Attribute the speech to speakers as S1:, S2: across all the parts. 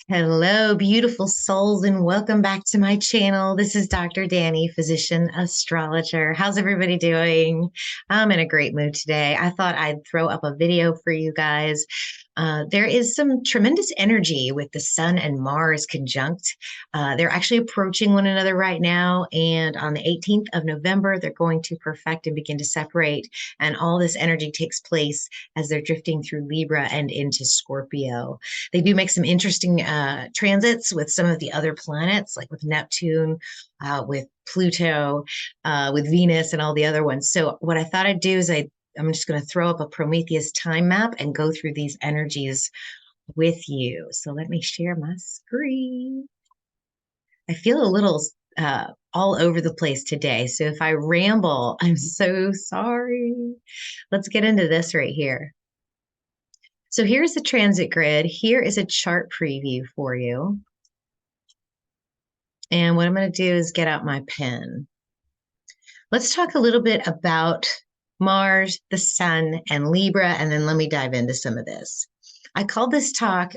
S1: Hello, beautiful souls, and welcome back to my channel. This is Dr. Danny, physician astrologer. How's everybody doing? I'm in a great mood today. I thought I'd throw up a video for you guys. There is some tremendous energy with the Sun and Mars conjunct. They're actually approaching one another right now, and on the 18th of November, they're going to perfect and begin to separate. And all this energy takes place as they're drifting through Libra and into Scorpio. They do make some interesting transits with some of the other planets, like with Neptune, with Pluto, with Venus, and all the other ones. So, what I thought I'd do is I'm just going to throw up a Prometheus time map and go through these energies with you. So, let me share my screen. I feel a little all over the place today. So, if I ramble, I'm so sorry. Let's get into this right here. So here's the transit grid. Here is a chart preview for you. And what I'm going to do is get out my pen. Let's talk a little bit about Mars, the Sun, and Libra, and then let me dive into some of this. I call this talk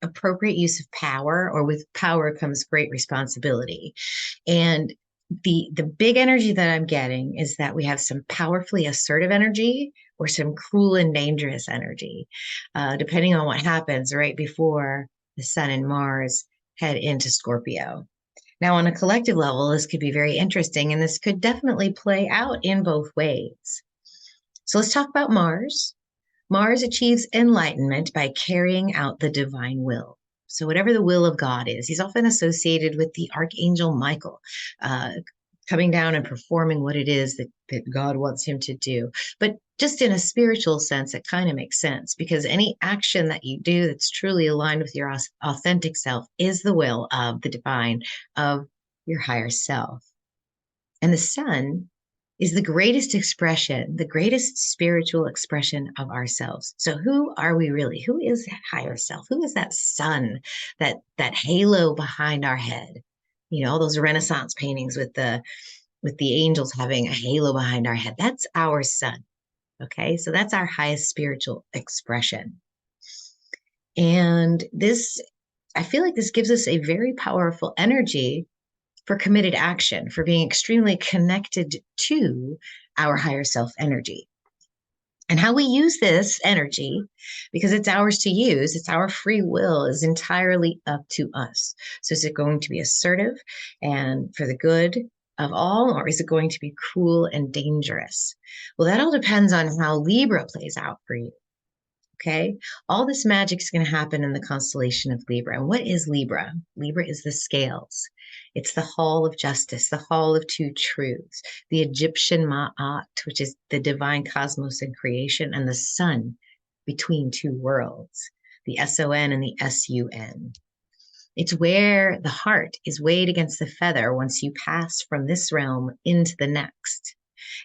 S1: appropriate use of power, or with power comes great responsibility. And the big energy that I'm getting is that we have some powerfully assertive energy or some cruel and dangerous energy, depending on what happens right before the Sun and Mars head into Scorpio. Now, on a collective level, this could be very interesting, and this could definitely play out in both ways. So let's talk about Mars. Mars achieves enlightenment by carrying out the divine will. So, whatever the will of God is, he's often associated with the Archangel Michael, coming down and performing what it is that God wants him to do. But just in a spiritual sense, it kind of makes sense because any action that you do that's truly aligned with your authentic self is the will of the divine, of your higher self. And the Sun is the greatest expression, the greatest spiritual expression of ourselves. So who are we really? Who is that higher self? Who is that sun, that halo behind our head? You know, all those Renaissance paintings with the angels having a halo behind our head. That's our sun. Okay? So that's our highest spiritual expression. And this, I feel like this gives us a very powerful energy for committed action, for being extremely connected to our higher self energy. And how we use this energy, because it's ours to use, it's our free will, is entirely up to us. So is it going to be assertive and for the good of all, or is it going to be cruel and dangerous? Well, that all depends on how Libra plays out for you. Okay. All this magic is going to happen in the constellation of Libra. And what is Libra? Libra is the scales. It's the hall of justice, the hall of two truths, the Egyptian Ma'at, which is the divine cosmos and creation, and the sun between two worlds, the SON and the SUN. It's where the heart is weighed against the feather once you pass from this realm into the next.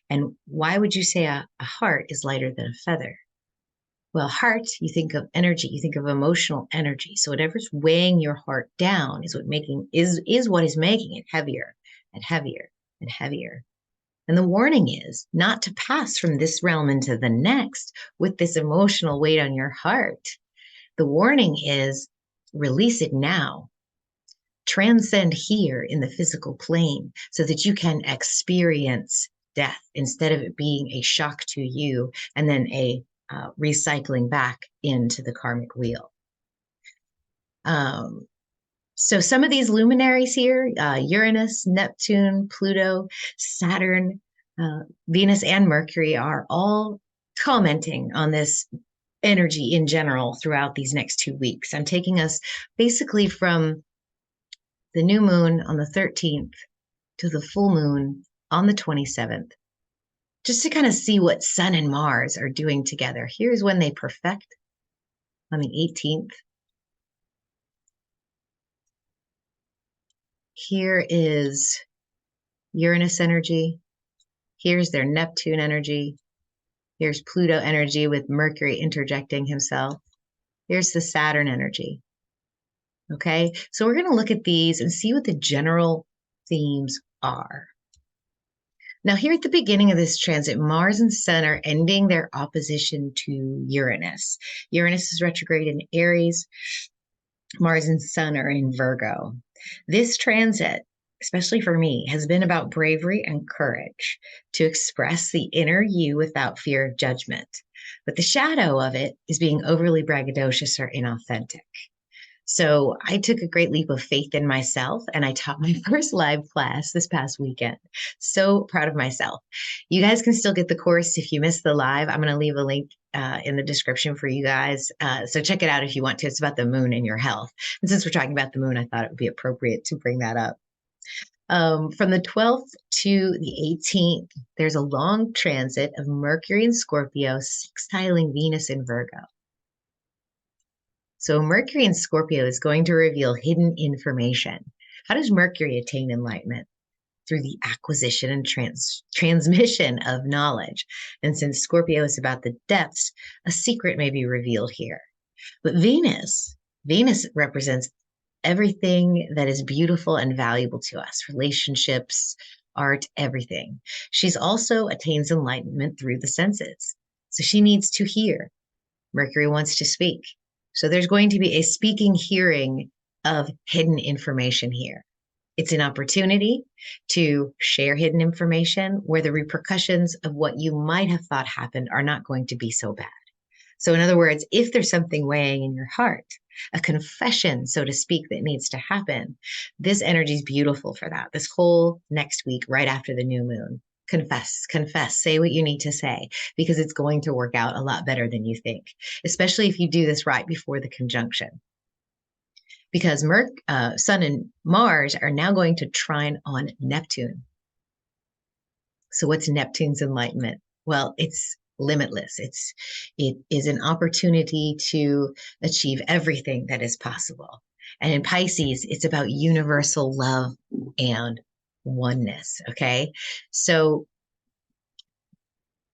S1: And why would you say a heart is lighter than a feather? Well, heart, you think of energy, you think of emotional energy. So whatever's weighing your heart down is what is making it heavier and heavier and heavier. And the warning is not to pass from this realm into the next with this emotional weight on your heart. The warning is release it now. Transcend here in the physical plane so that you can experience death instead of it being a shock to you and then a recycling back into the karmic wheel. So some of these luminaries here, Uranus, Neptune, Pluto, Saturn, Venus, and Mercury are all commenting on this energy in general throughout these next 2 weeks. I'm taking us basically from the new moon on the 13th to the full moon on the 27th, just to kind of see what Sun and Mars are doing together. Here's when they perfect on the 18th. Here is Uranus energy. Here's their Neptune energy. Here's Pluto energy with Mercury interjecting himself. Here's the Saturn energy. Okay, so we're going to look at these and see what the general themes are. Now, here at the beginning of this transit, Mars and Sun are ending their opposition to Uranus. Uranus is retrograde in Aries. Mars and Sun are in Virgo. This transit, especially for me, has been about bravery and courage to express the inner you without fear of judgment. But the shadow of it is being overly braggadocious or inauthentic. So I took a great leap of faith in myself and I taught my first live class this past weekend. So proud of myself. You guys can still get the course if you missed the live. I'm going to leave a link in the description for you guys. So check it out if you want to. It's about the moon and your health. And since we're talking about the moon, I thought it would be appropriate to bring that up. From the 12th to the 18th, there's a long transit of Mercury in Scorpio sextiling Venus in Virgo. So Mercury in Scorpio is going to reveal hidden information. How does Mercury attain enlightenment? Through the acquisition and transmission of knowledge. And since Scorpio is about the depths, a secret may be revealed here. But Venus represents everything that is beautiful and valuable to us, relationships, art, everything. She's also attains enlightenment through the senses. So she needs to hear. Mercury wants to speak. So there's going to be a speaking hearing of hidden information here. It's an opportunity to share hidden information where the repercussions of what you might have thought happened are not going to be so bad. So in other words, if there's something weighing in your heart, a confession, so to speak, that needs to happen, this energy is beautiful for that. This whole next week, right after the new moon. Confess, say what you need to say, because it's going to work out a lot better than you think, especially if you do this right before the conjunction. Because Sun and Mars are now going to trine on Neptune. So what's Neptune's enlightenment? Well, it's limitless. It is an opportunity to achieve everything that is possible. And in Pisces, it's about universal love and oneness. Okay. So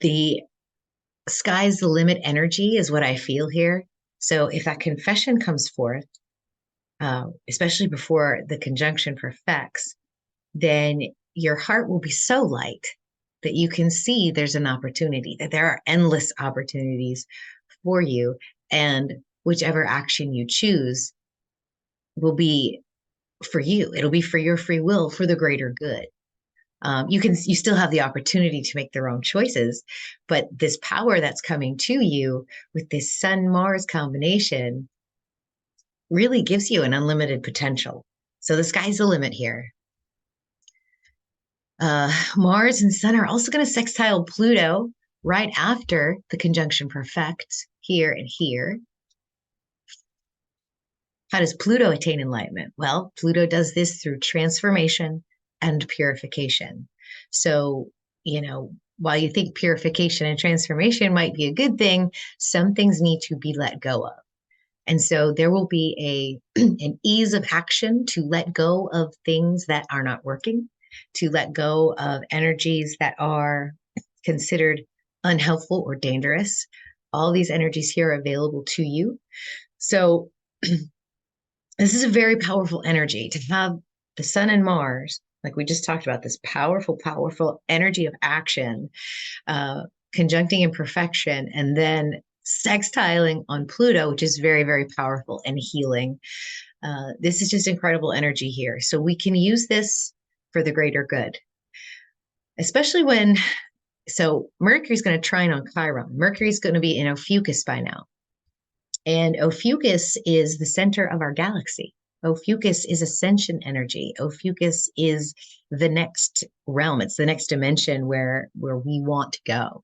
S1: the sky's the limit energy is what I feel here. So if that confession comes forth, especially before the conjunction perfects, then your heart will be so light that you can see there's an opportunity, that there are endless opportunities for you. And whichever action you choose will be for you. It'll be for your free will, for the greater good. You still have the opportunity to make their own choices, but this power that's coming to you with this Sun Mars combination really gives you an unlimited potential. So the sky's the limit here. Mars and Sun are also going to sextile Pluto right after the conjunction perfects here and here. How does Pluto attain enlightenment? Well, Pluto does this through transformation and purification. So, while you think purification and transformation might be a good thing, some things need to be let go of. And so there will be an ease of action to let go of things that are not working, to let go of energies that are considered unhelpful or dangerous. All these energies here are available to you. So this is a very powerful energy to have the Sun and Mars, like we just talked about, this powerful, powerful energy of action, conjuncting in perfection, and then sextiling on Pluto, which is very, very powerful and healing. This is just incredible energy here. So we can use this for the greater good, especially so Mercury's going to trine on Chiron. Mercury's going to be in Ophiuchus by now. And Ophiuchus is the center of our galaxy. Ophiuchus is ascension energy. Ophiuchus is the next realm. It's the next dimension where we want to go.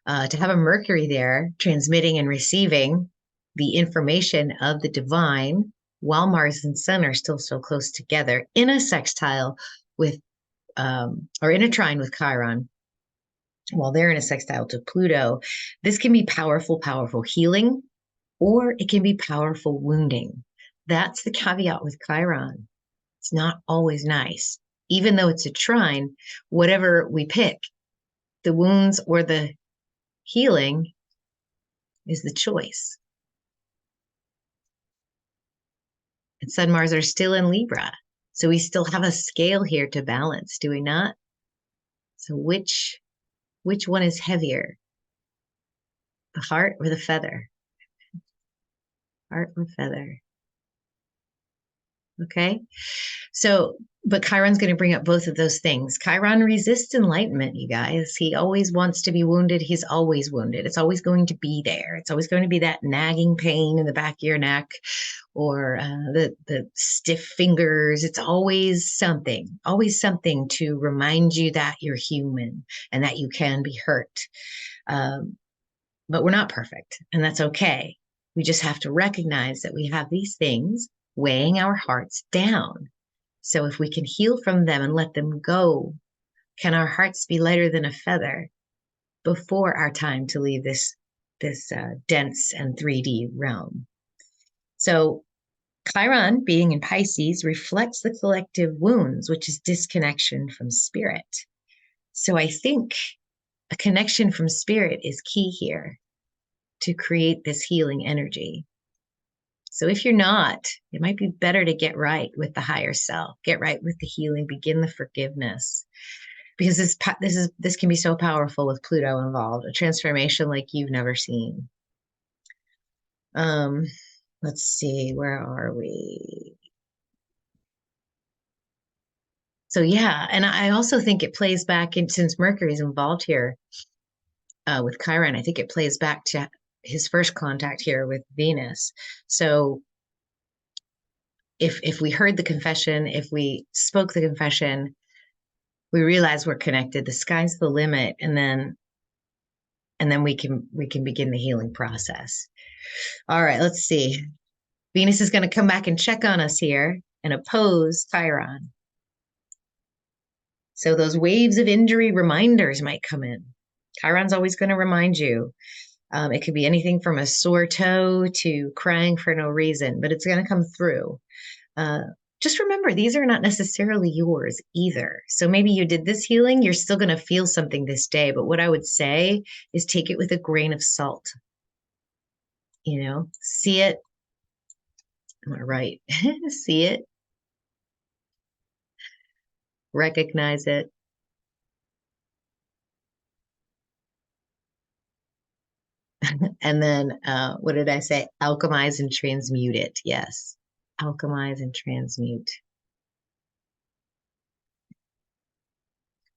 S1: To have a Mercury there transmitting and receiving the information of the divine while Mars and Sun are still so close together in a sextile with, or in a trine with Chiron, while they're in a sextile to Pluto, this can be powerful, powerful healing, or it can be powerful wounding. That's the caveat with Chiron. It's not always nice. Even though it's a trine, whatever we pick, the wounds or the healing is the choice. And Sun Mars are still in Libra. So we still have a scale here to balance, do we not? So which one is heavier? The heart or the feather? Heart or feather? Okay. So, but Chiron's going to bring up both of those things. Chiron resists enlightenment, you guys. He always wants to be wounded. He's always wounded. It's always going to be there. It's always going to be that nagging pain in the back of your neck, or the stiff fingers. It's always something to remind you that you're human and that you can be hurt. But we're not perfect, and that's okay. We just have to recognize that we have these things weighing our hearts down. So if we can heal from them and let them go, can our hearts be lighter than a feather before our time to leave this dense and 3D realm? So Chiron, being in Pisces, reflects the collective wounds, which is disconnection from spirit. So I think a connection from spirit is key here to create this healing energy. So if you're not, it might be better to get right with the higher self, get right with the healing, begin the forgiveness, because this can be so powerful with Pluto involved, a transformation like you've never seen. Let's see, where are we? So yeah, and I also think it plays back in, since Mercury's involved here with Chiron, I think it plays back to his first contact here with Venus. So if we heard the confession, if we spoke the confession, we realize we're connected, the sky's the limit, and then we can begin the healing process. All right, let's see. Venus is going to come back and check on us here and oppose Chiron. So those waves of injury reminders might come in. Chiron's always going to remind you. It could be anything from a sore toe to crying for no reason, but it's going to come through. Just remember, these are not necessarily yours either. So maybe you did this healing, you're still going to feel something this day. But what I would say is take it with a grain of salt. You know, see it. Am I right? See it, recognize it. And then, what did I say? Alchemize and transmute it. Yes. Alchemize and transmute.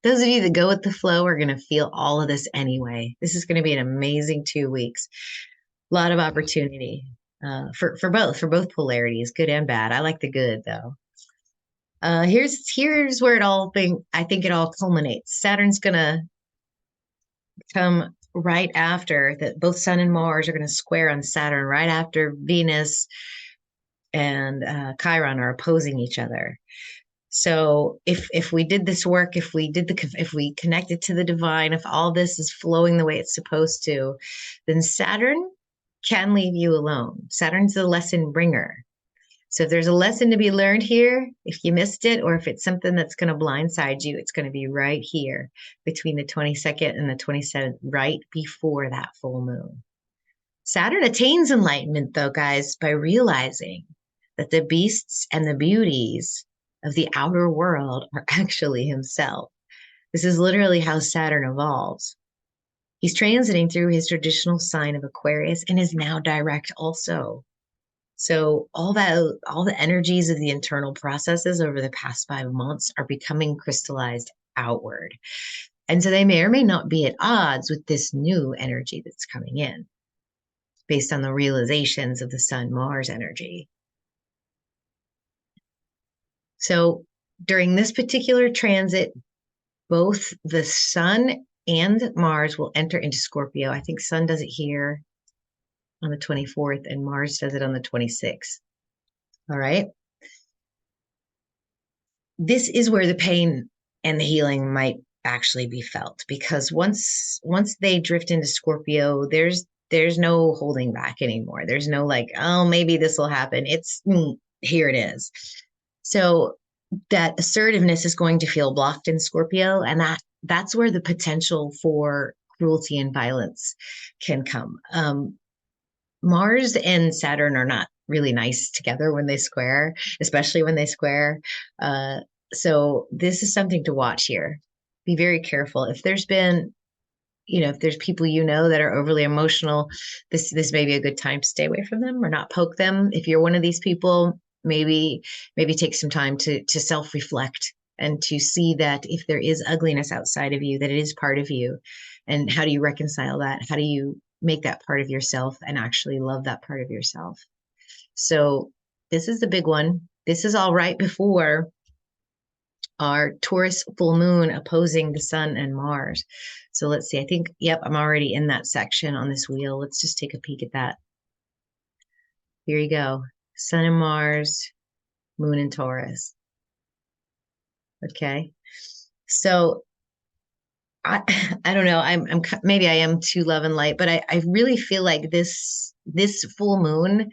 S1: Those of you that go with the flow are going to feel all of this anyway. This is going to be an amazing 2 weeks. A lot of opportunity for both polarities, good and bad. I like the good though. Here's where I think it all culminates. Saturn's going to come right after that. Both Sun and Mars are going to square on Saturn right after Venus and Chiron are opposing each other. So if we did this work, if we connected to the divine, if all this is flowing the way it's supposed to, then Saturn can leave you alone. Saturn's the lesson bringer. So if there's a lesson to be learned here, if you missed it, or if it's something that's going to blindside you, it's going to be right here between the 22nd and the 27th, right before that full moon. Saturn attains enlightenment, though, guys, by realizing that the beasts and the beauties of the outer world are actually himself. This is literally how Saturn evolves. He's transiting through his traditional sign of Aquarius and is now direct also. So all the energies of the internal processes over the past 5 months are becoming crystallized outward. And so they may or may not be at odds with this new energy that's coming in based on the realizations of the Sun-Mars energy. So during this particular transit, both the Sun and Mars will enter into Scorpio. I think Sun does it here on the 24th and Mars does it on the 26th. All right. This is where the pain and the healing might actually be felt, because once they drift into Scorpio, there's no holding back anymore. There's no like, oh, maybe this will happen. It's here it is. So that assertiveness is going to feel blocked in Scorpio, and that's where the potential for cruelty and violence can come. Mars and Saturn are not really nice together when they square, especially when they square. So this is something to watch here. Be very careful. If there's been, if there's people that are overly emotional, this may be a good time to stay away from them or not poke them. If you're one of these people, maybe take some time to self-reflect and to see that if there is ugliness outside of you, that it is part of you. And how do you reconcile that? How do you make that part of yourself and actually love that part of yourself? So this is the big one. This is all right before our Taurus full moon opposing the sun and Mars. So let's see. I think, yep, I'm already in that section on this wheel. Let's just take a peek at that. Here you go. Sun and Mars, moon and Taurus. Okay. So I I don't know. I'm maybe I am too love and light, but I really feel like this full moon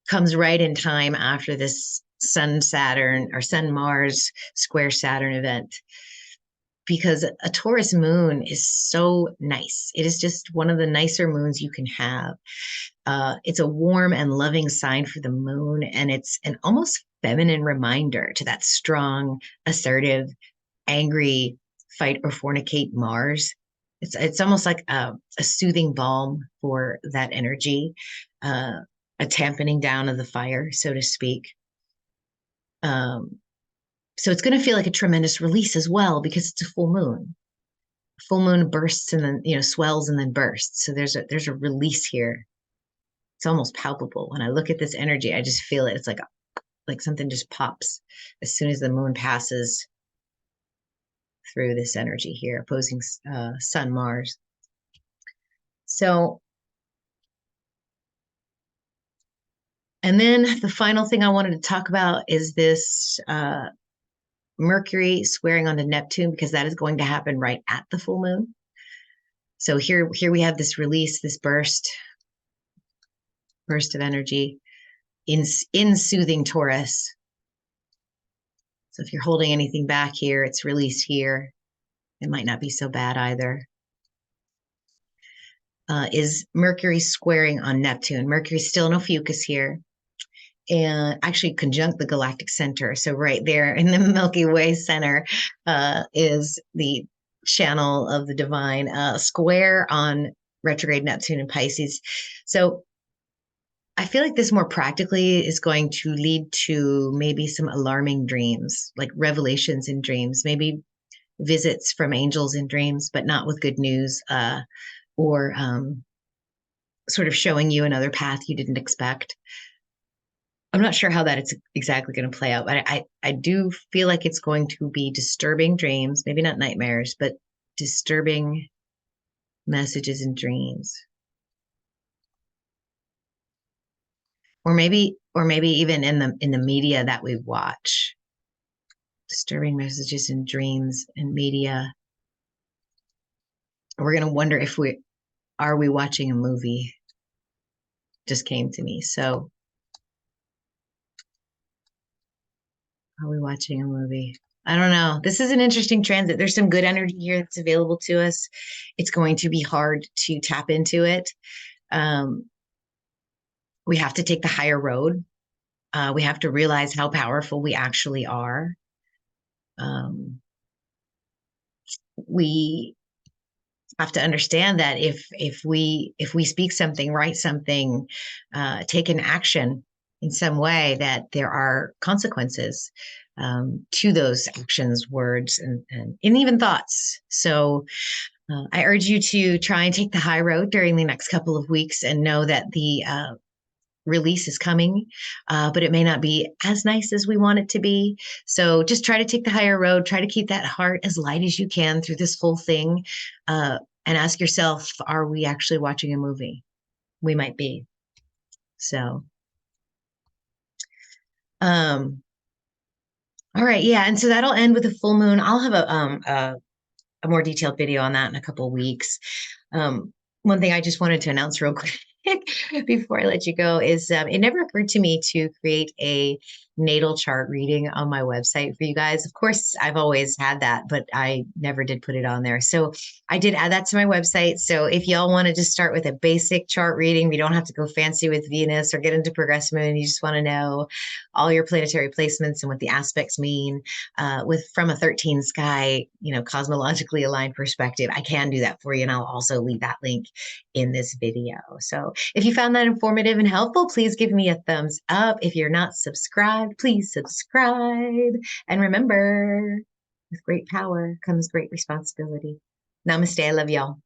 S1: comes right in time after this Sun Saturn or Sun Mars square Saturn event, because a Taurus moon is so nice. It is just one of the nicer moons you can have. It's a warm and loving sign for the moon, and it's an almost feminine reminder to that strong, assertive, angry, fight or fornicate Mars. It's almost like a soothing balm for that energy, a tampening down of the fire, so to speak. So it's going to feel like a tremendous release as well, because it's a full moon. Full moon bursts and then swells and then bursts. So there's a release here. It's almost palpable. When I look at this energy, I just feel it. It's like something just pops as soon as the moon passes through this energy here, opposing Sun Mars. So, and then the final thing I wanted to talk about is this Mercury squaring onto Neptune, because that is going to happen right at the full moon. So here we have this release, this burst of energy in soothing Taurus. So if you're holding anything back here, it's released here. It might not be so bad either. Is Mercury squaring on Neptune. Mercury's still in Ophiuchus here, and actually conjunct the galactic center. So right there in the Milky Way center is the channel of the divine, square on retrograde Neptune and Pisces. So I feel like this more practically is going to lead to maybe some alarming dreams, like revelations in dreams, maybe visits from angels in dreams, but not with good news, or sort of showing you another path you didn't expect. I'm not sure how that it's exactly going to play out, but I do feel like it's going to be disturbing dreams, maybe not nightmares, but disturbing messages in dreams. Or maybe even in the media that we watch. Disturbing messages in dreams and media. We're going to wonder if are we watching a movie? Just came to me. So are we watching a movie? I don't know. This is an interesting transit. There's some good energy here that's available to us. It's going to be hard to tap into it. We have to take the higher road. We have to realize how powerful we actually are. We have to understand that if we speak something, write something, take an action in some way, that there are consequences to those actions, words, and even thoughts. So I urge you to try and take the high road during the next couple of weeks, and know that the release is coming, but it may not be as nice as we want it to be. So just try to take the higher road. Try to keep that heart as light as you can through this whole thing, and ask yourself, are we actually watching a movie? We might be. So, all right, yeah, and so that'll end with a full moon. I'll have a more detailed video on that in a couple of weeks. One thing I just wanted to announce real quick before I let you go is it never occurred to me to create a natal chart reading on my website for you guys. Of course, I've always had that, but I never did put it on there. So I did add that to my website. So if y'all want to just start with a basic chart reading, we don't have to go fancy with Venus or get into progressive moon. You just want to know all your planetary placements and what the aspects mean with from a 13 sky, cosmologically aligned perspective. I can do that for you. And I'll also leave that link in this video. So if you found that informative and helpful, please give me a thumbs up. If you're not subscribed, please subscribe. And remember, with great power comes great responsibility. Namaste. I love y'all.